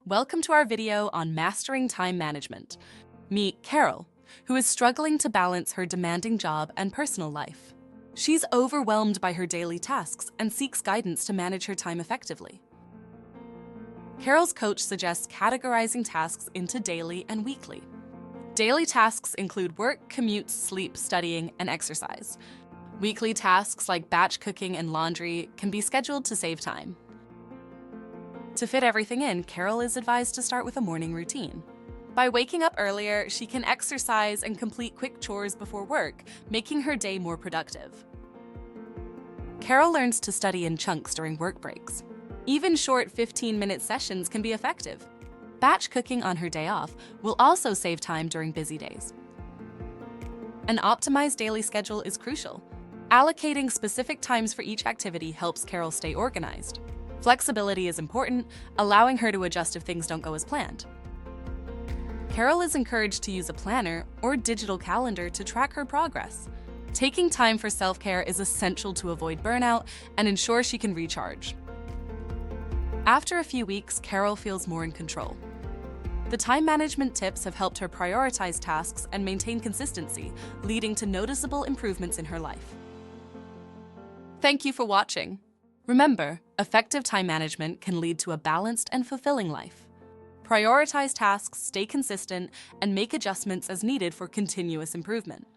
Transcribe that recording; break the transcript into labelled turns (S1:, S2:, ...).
S1: Welcome to our video on mastering time management. Meet Carol, who is struggling to balance her demanding job and personal life. She's overwhelmed by her daily tasks and seeks guidance to manage her time effectively. Carol's coach suggests categorizing tasks into daily and weekly. Daily tasks include work, commutes, sleep, studying, and exercise. Weekly tasks like batch cooking and laundry can be scheduled to save time. To fit everything in, Carol is advised to start with a morning routine. By waking up earlier, she can exercise and complete quick chores before work, making her day more productive. Carol learns to study in chunks during work breaks. Even short 15-minute sessions can be effective. Batch cooking on her day off will also save time during busy days. An optimized daily schedule is crucial. Allocating specific times for each activity helps Carol stay organized. Flexibility is important, allowing her to adjust if things don't go as planned. Carol is encouraged to use a planner or digital calendar to track her progress. Taking time for self-care is essential to avoid burnout and ensure she can recharge. After a few weeks, Carol feels more in control. The time management tips have helped her prioritize tasks and maintain consistency, leading to noticeable improvements in her life. Thank you for watching. Remember, effective time management can lead to a balanced and fulfilling life. Prioritize tasks, stay consistent, and make adjustments as needed for continuous improvement.